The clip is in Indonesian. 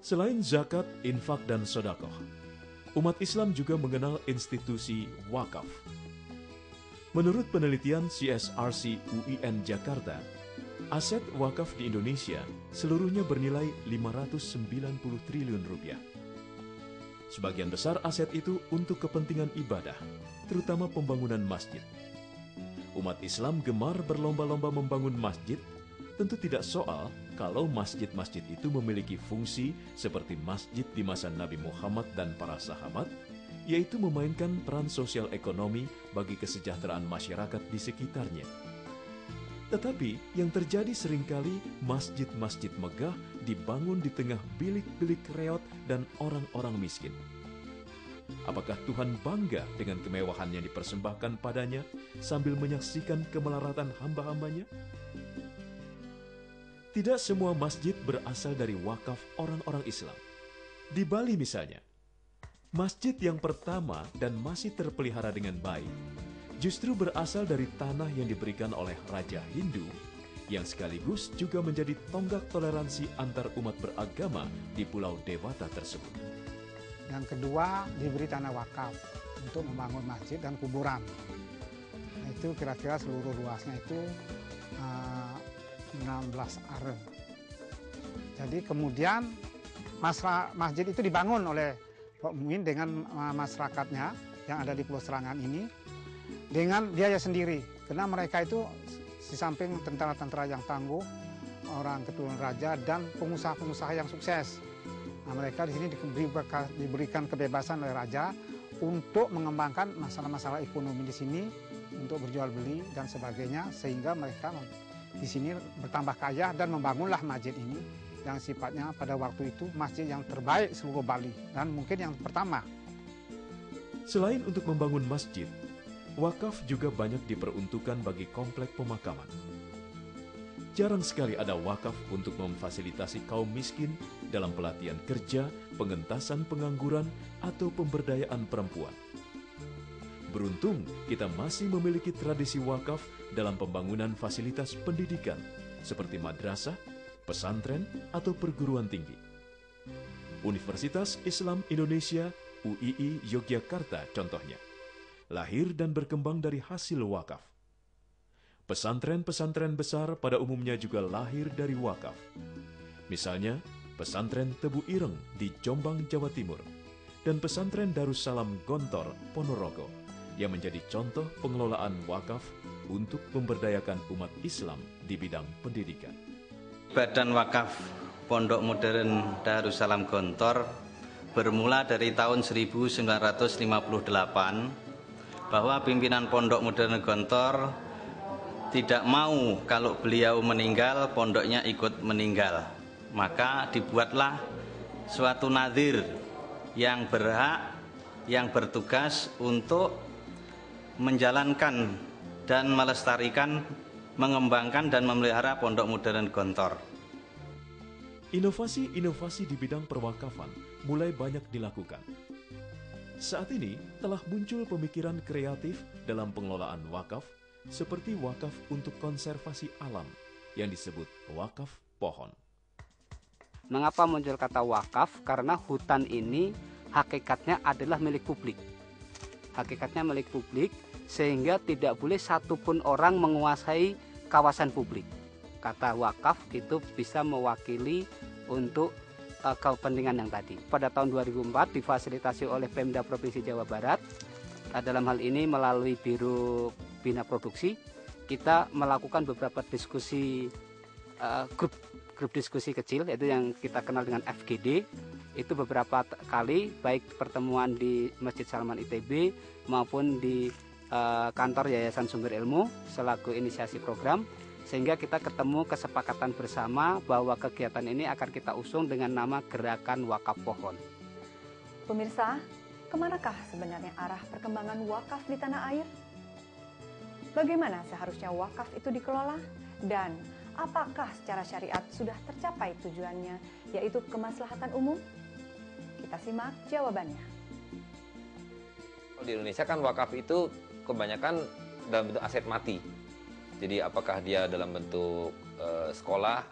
Selain zakat, infak, dan sedekah, umat Islam juga mengenal institusi wakaf. Menurut penelitian CSRC UIN Jakarta, aset wakaf di Indonesia seluruhnya bernilai 590 triliun rupiah. Sebagian besar aset itu untuk kepentingan ibadah, terutama pembangunan masjid. Umat Islam gemar berlomba-lomba membangun masjid, tentu tidak soal kalau masjid-masjid itu memiliki fungsi seperti masjid di masa Nabi Muhammad dan para sahabat, yaitu memainkan peran sosial ekonomi bagi kesejahteraan masyarakat di sekitarnya. Tetapi yang terjadi seringkali masjid-masjid megah dibangun di tengah bilik-bilik reot dan orang-orang miskin. Apakah Tuhan bangga dengan kemewahan yang dipersembahkan padanya sambil menyaksikan kemelaratan hamba-hambanya? Tidak semua masjid berasal dari wakaf orang-orang Islam. Di Bali misalnya, masjid yang pertama dan masih terpelihara dengan baik justru berasal dari tanah yang diberikan oleh Raja Hindu yang sekaligus juga menjadi tonggak toleransi antar umat beragama di Pulau Dewata tersebut. Yang kedua, diberi tanah wakaf untuk membangun masjid dan kuburan. Itu kira-kira seluruh luasnya itu 16 are. Jadi kemudian masjid itu dibangun oleh Pak Muin dengan masyarakatnya yang ada di Pulau Serangan ini dengan biaya sendiri. Karena mereka itu di samping tentara-tentara yang tangguh, orang keturunan raja dan pengusaha-pengusaha yang sukses. Nah, mereka di sini diberikan kebebasan oleh raja untuk mengembangkan masalah-masalah ekonomi di sini untuk berjual beli dan sebagainya, sehingga mereka di sini bertambah kaya dan membangunlah masjid ini yang sifatnya pada waktu itu masjid yang terbaik seluruh Bali dan mungkin yang pertama. Selain untuk membangun masjid, wakaf juga banyak diperuntukkan bagi komplek pemakaman. Jarang sekali ada wakaf untuk memfasilitasi kaum miskin dalam pelatihan kerja, pengentasan pengangguran, atau pemberdayaan perempuan. Beruntung kita masih memiliki tradisi wakaf dalam pembangunan fasilitas pendidikan seperti madrasah, pesantren, atau perguruan tinggi. Universitas Islam Indonesia UII Yogyakarta contohnya, lahir dan berkembang dari hasil wakaf. Pesantren-pesantren besar pada umumnya juga lahir dari wakaf. Misalnya, pesantren Tebu Ireng di Jombang, Jawa Timur, dan pesantren Darussalam Gontor, Ponorogo, yang menjadi contoh pengelolaan wakaf untuk memberdayakan umat Islam di bidang pendidikan. Badan Wakaf Pondok Modern Darussalam Gontor bermula dari tahun 1958 bahwa pimpinan Pondok Modern Gontor tidak mau kalau beliau meninggal, pondoknya ikut meninggal. Maka dibuatlah suatu nadhir yang berhak, yang bertugas untuk menjalankan dan melestarikan, mengembangkan dan memelihara Pondok Modern Gontor. Inovasi-inovasi di bidang perwakafan mulai banyak dilakukan. Saat ini telah muncul pemikiran kreatif dalam pengelolaan wakaf, seperti wakaf untuk konservasi alam yang disebut wakaf pohon. Mengapa muncul kata wakaf? Karena hutan ini hakikatnya adalah milik publik. Hakikatnya milik publik, sehingga tidak boleh satupun orang menguasai kawasan publik. Kata wakaf itu bisa mewakili untuk kepentingan yang tadi. Pada tahun 2004 difasilitasi oleh Pemda Provinsi Jawa Barat, dalam hal ini melalui Biro Bina Produksi, kita melakukan beberapa diskusi, grup diskusi kecil, yaitu yang kita kenal dengan FGD. Itu beberapa kali, baik pertemuan di Masjid Salman ITB maupun di kantor Yayasan Sumber Ilmu selaku inisiasi program, sehingga kita ketemu kesepakatan bersama bahwa kegiatan ini akan kita usung dengan nama Gerakan Wakaf Pohon. Pemirsa, kemanakah sebenarnya arah perkembangan wakaf di tanah air? Bagaimana seharusnya wakaf itu dikelola? Dan apakah secara syariat sudah tercapai tujuannya, yaitu kemaslahatan umum? Kita simak jawabannya. Di Indonesia kan wakaf itu kebanyakan dalam bentuk aset mati. Jadi apakah dia dalam bentuk sekolah